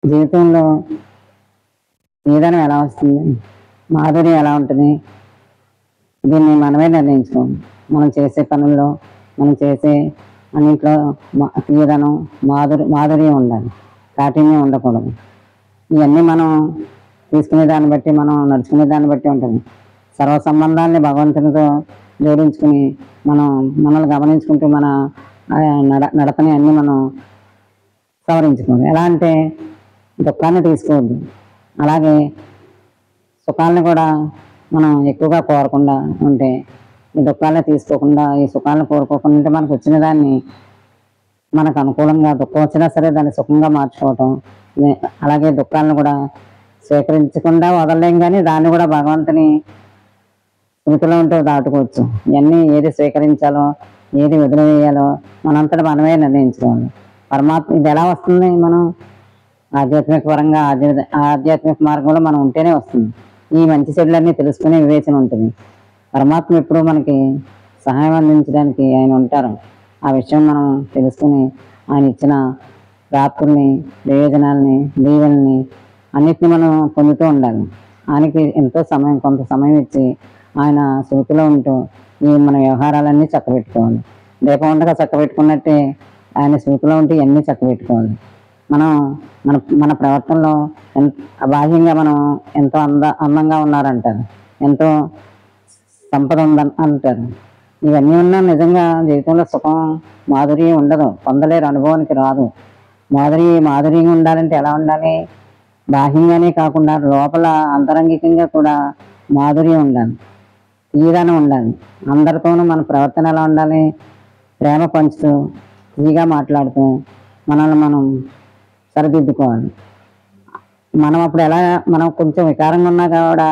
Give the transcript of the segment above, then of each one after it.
జీవితంలో నిదానం ఎలా వస్తుంది, మాధుర్యం ఎలా ఉంటుంది, దీన్ని మనమే నిర్ణయించుకోవాలి. మనం చేసే పనుల్లో, మనం చేసే అన్నింట్లో తీయదనం, మాధుర్యం ఉండాలి, కాఠిన్యం ఉండకూడదు. ఇవన్నీ మనం తీసుకునే దాన్ని బట్టి, మనం నడుచుకునే దాన్ని బట్టి ఉంటుంది. సర్వ సంబంధాన్ని భగవంతునితో జోడించుకుని మనల్ని గమనించుకుంటూ మన నడతని అన్నీ మనం సవరించుకోవాలి. ఎలా అంటే దుఃఖాన్ని తీసుకోవద్దు, అలాగే సుఖాలను కూడా మనం ఎక్కువగా కోరకుండా ఉంటే, ఈ దుఃఖాలను తీసుకోకుండా ఈ సుఖాలను కోరుకోకుండా ఉంటే మనకు వచ్చిన దాన్ని మనకు అనుకూలంగా, దుఃఖం వచ్చినా సరే దాన్ని సుఖంగా మార్చుకోవటం. అలాగే దుఃఖాలను కూడా స్వీకరించకుండా వదలలేం, కానీ దాన్ని కూడా భగవంతుని స్మృతిలో ఉంటే దాటుకోవచ్చు. ఇవన్నీ ఏది స్వీకరించాలో, ఏది వదిలివేయాలో మనంతటా మనమే నిర్ణయించుకోవాలి. పరమాత్మ ఇది ఎలా వస్తుంది? మనం ఆధ్యాత్మిక పరంగా ఆధ్యాత్మిక మార్గంలో మనం ఉంటేనే వస్తుంది. ఈ మంచి చెడులన్నీ తెలుసుకునే వివేచన ఉంటుంది. పరమాత్మ ఎప్పుడూ మనకి సహాయం అందించడానికి ఆయన ఉంటారు. ఆ విషయం మనం తెలుసుకుని ఆయన ఇచ్చిన ప్రాప్తుల్ని, ప్రయోజనాలని, దీవెల్ని అన్నిటిని మనం పొందుతూ ఉండాలి. ఆయనకి ఎంతో సమయం, కొంత సమయం ఇచ్చి ఆయన స్మృతిలో ఉంటూ ఈ మన వ్యవహారాలన్నీ చక్కబెట్టుకోవాలి. దీపం ఉండగా చక్కబెట్టుకున్నట్టే ఆయన స్మృతిలో ఉంటూ ఇవన్నీ చక్కబెట్టుకోవాలి. మనం మన ప్రవర్తనలో బాహ్యంగా మనం ఎంతో అందంగా ఉన్నారంటారు, ఎంతో సంపద అంటారు. ఇవన్నీ ఉన్నా నిజంగా జీవితంలో సుఖం, మాధుర్యం ఉండదు, పొందలేరు, అనుభవానికి రాదు. మాధుర్యంగా ఉండాలంటే ఎలా ఉండాలి? బాహ్యంగానే కాకుండా లోపల అంతరంగికంగా కూడా మాధుర్యం ఉండాలి, తీయదనం ఉండాలి. అందరితోనూ మన ప్రవర్తన ఎలా ఉండాలి? ప్రేమ పంచుతూ, తీగా మాట్లాడుతూ మనల్ని మనం సరిదిద్దుకోవాలి. మనం అప్పుడు ఎలా, మనం కొంచెం వికారంగా ఉన్నా కూడా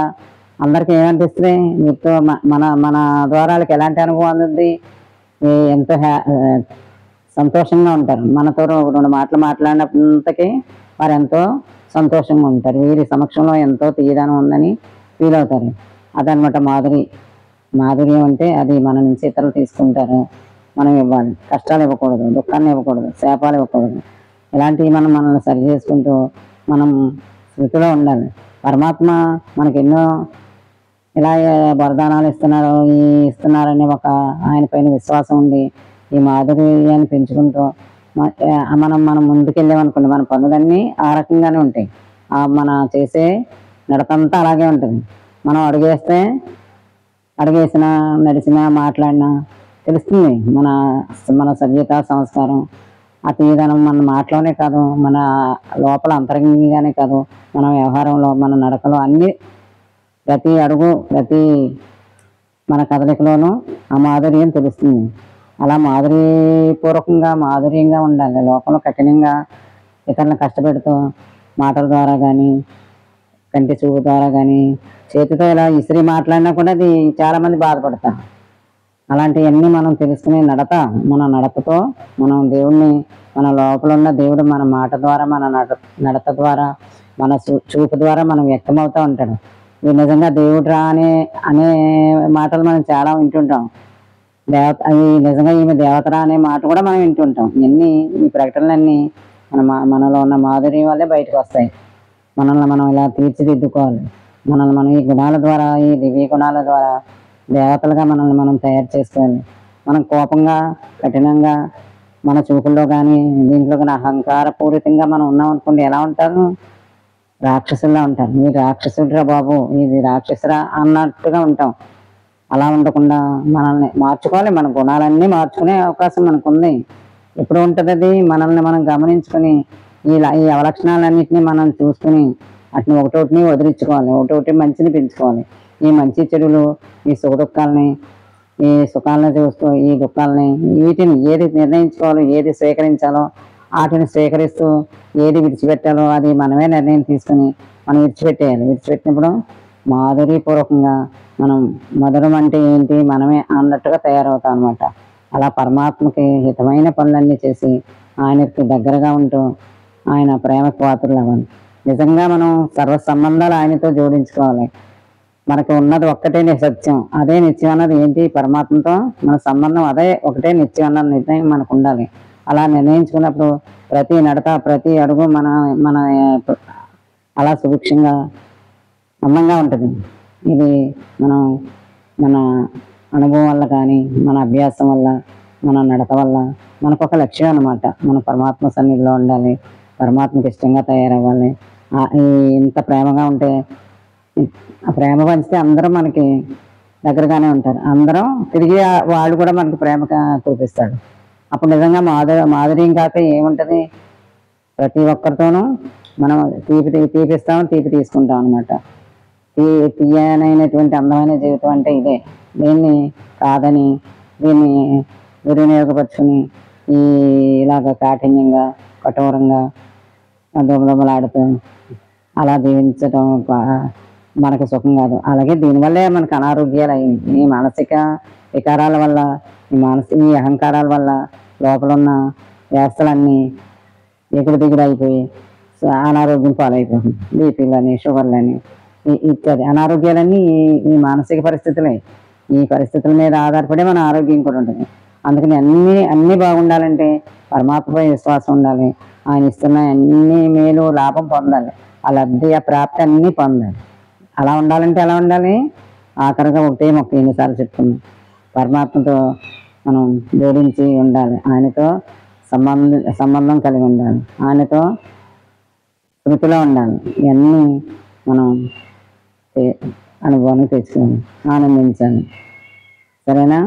అందరికీ ఏమనిపిస్తుంది? మీతో మన ద్వారాలకు ఎలాంటి అనుభవం అందుద్ది? ఎంతో సంతోషంగా ఉంటారు. మనతో రెండు మాటలు మాట్లాడినంతకీ వారు ఎంతో సంతోషంగా ఉంటారు. వీరి సమక్షంలో ఎంతో తీయదనం ఉందని ఫీల్ అవుతారు. అదనమాట మాధుర్యం అంటే అది మన నుంచి ఇతరులు తీసుకుంటారు, మనం ఇవ్వాలి. కష్టాలు ఇవ్వకూడదు, దుఃఖాన్ని ఇవ్వకూడదు, శాపాలు ఇవ్వకూడదు. ఇలాంటివి మనల్ని సరి చేసుకుంటూ మనం స్థితిలో ఉండాలి. పరమాత్మ మనకి ఎన్నో ఇలా వరదానాలు ఇస్తున్నారని ఒక ఆయన పైన విశ్వాసం ఉండి ఈ మాధుర్యాన్ని పెంచుకుంటూ మనం ముందుకెళ్ళామనుకోండి, మన పనులన్నీ ఆ రకంగానే ఉంటాయి. మన చేసే నడతంతా అలాగే ఉంటుంది. మనం అడుగేసినా, నడిచినా, మాట్లాడినా తెలుస్తుంది మన సభ్యత, సంస్కారం, ఆ తీయదనం మన మాటలోనే కాదు, మన లోపల అంతరంగంగానే కాదు, మన వ్యవహారంలో, మన నడకలో అన్నీ, ప్రతి అడుగు, ప్రతి మన కదలికలోనూ ఆ మాధుర్యం తెలుస్తుంది. అలా మాధుర్యంగా ఉండాలి. లోకంలో కఠినంగా ఇతరులను కష్టపెడుతూ మాటల ద్వారా కానీ, కంటి చూపు ద్వారా కానీ, చేతితో ఇలా ఇసిరి మాట్లాడినా కూడా అది చాలామంది బాధపడతారు. అలాంటివన్నీ మనం తెలుసుకునే మన నడతతో మనం దేవుణ్ణి, మన లోపల ఉన్న దేవుడు మన మాట ద్వారా, మన నడత ద్వారా, మన చూపు ద్వారా మనం వ్యక్తమవుతూ ఉంటాడు. ఇది నిజంగా దేవుడు రా అనే మాటలు మనం చాలా వింటుంటాం. అవి నిజంగా ఈమె దేవతరా అనే మాట కూడా మనం వింటుంటాం. ఈ ప్రకటనలన్నీ మనలో ఉన్న మాధుర్యం వల్లే బయటకు వస్తాయి. మనల్ని మనం ఇలా తీర్చిదిద్దుకోవాలి. మనల్ని మనం ఈ గుణాల ద్వారా, ఈ దివ్య గుణాల ద్వారా దేవతలుగా మనల్ని మనం తయారు చేసుకోవాలి. మనం కోపంగా, కఠినంగా మన చూపుల్లో కానీ, దీంట్లో కానీ అహంకారపూరితంగా మనం ఉన్నాం అనుకోండి, ఎలా ఉంటారు? రాక్షసుల్లా ఉంటారు. మీరు రాక్షసుడిరా బాబు, ఇది రాక్షసురా అన్నట్టుగా ఉంటాం. అలా ఉండకుండా మనల్ని మార్చుకోవాలి. మన గుణాలన్నీ మార్చుకునే అవకాశం మనకు ఉంది. ఎప్పుడు ఉంటుంది అది? మనల్ని మనం గమనించుకొని ఈ అవలక్షణాలన్నింటినీ మనం చూసుకుని వాటిని ఒకటోటిని వదిలించుకోవాలి, ఒకటోటి మంచిని పెంచుకోవాలి. ఈ మంచి చెడులు, ఈ సుఖదుఖాలని, ఈ సుఖాలను చూస్తూ ఈ దుఃఖాలని, వీటిని ఏది నిర్ణయించుకోవాలో, ఏది స్వీకరించాలో వాటిని స్వీకరిస్తూ ఏది విడిచిపెట్టాలో అది మనమే నిర్ణయం తీసుకుని మనం విడిచిపెట్టేయాలి. విడిచిపెట్టినప్పుడు మాధుర్యపూర్వకంగా మనం మధురం అంటే ఏంటి మనమే అన్నట్టుగా తయారవుతాం అనమాట. అలా పరమాత్మకి హితమైన పనులన్నీ చేసి ఆయనకి దగ్గరగా ఉంటూ ఆయన ప్రేమకు పాత్రలు అవ్వాలి. నిజంగా మనం సర్వ సంబంధాలు ఆయనతో జోడించుకోవాలి. మనకు ఉన్నది ఒక్కటే సత్యం, అదే నిత్యం అన్నది ఏంటి? పరమాత్మతో మన సంబంధం అదే ఒకటే నిత్యం అన్న నిర్ణయం మనకు ఉండాలి. అలా నిర్ణయించుకున్నప్పుడు ప్రతి నడక ప్రతి అడుగు మన మన అలా సుభిక్షంగా అందంగా ఉంటుంది. ఇది మనం మన అనుభవం వల్ల కానీ మన అభ్యాసం వల్ల మన నడక వల్ల మనకు ఒక లక్ష్యం అనమాట. మనం పరమాత్మ సన్నిధిలో ఉండాలి, పరమాత్మకి ఇష్టంగా తయారవ్వాలి. ఇంత ప్రేమగా ఉంటే ఆ ప్రేమ పంచితే అందరూ మనకి దగ్గరగానే ఉంటారు. అందరం తిరిగి వాళ్ళు కూడా మనకి ప్రేమగా చూపిస్తాడు. అప్పుడు నిజంగా మాధుర్యం కాక ఏముంటుంది? ప్రతి ఒక్కరితోనూ మనం తీపిస్తాం, తీపి తీసుకుంటాం అనమాట. తీయనైనటువంటి అందమైన జీవితం అంటే ఇదే. దీన్ని కాదని దీన్ని దుర్వినియోగపరుచుకుని ఇలాగ కాఠిన్యంగా కఠోరంగా దుమదుమలాడుతూ అలా జీవించడం మనకు సుఖం కాదు. అలాగే దీనివల్లే మనకు అనారోగ్యాలు అయింది. ఈ మానసిక వికారాల వల్ల, ఈ అహంకారాల వల్ల లోపల ఉన్న వ్యవస్థలన్నీ ఎగుడు దిగుడు అయిపోయి అనారోగ్యం పాలైపోతుంది. బీపీలని, షుగర్లని ఇత్యాది అనారోగ్యాలన్నీ ఈ మానసిక పరిస్థితులే. ఈ పరిస్థితుల మీద ఆధారపడి మన ఆరోగ్యం కూడా ఉంటుంది. అందుకని అన్నీ బాగుండాలంటే పరమాత్మపై విశ్వాసం ఉండాలి. ఆయన ఇస్తున్న అన్ని మేలు లాభం పొందాలి. ఆ లబ్ధి ఆ ప్రాప్తి అన్నీ పొందాలి. అలా ఉండాలంటే ఎలా ఉండాలి? ఆఖరిగా ఒకటే మొక్క ఎన్నిసార్లు చెప్పుకున్నాం, పరమాత్మతో మనం జోడించి ఉండాలి. ఆయనతో సంబంధం కలిగి ఉండాలి. ఆయనతో స్మృతిలో ఉండాలి. ఇవన్నీ మనం అనుభవానికి తెచ్చుకోవాలి, ఆనందించాలి. సరేనా?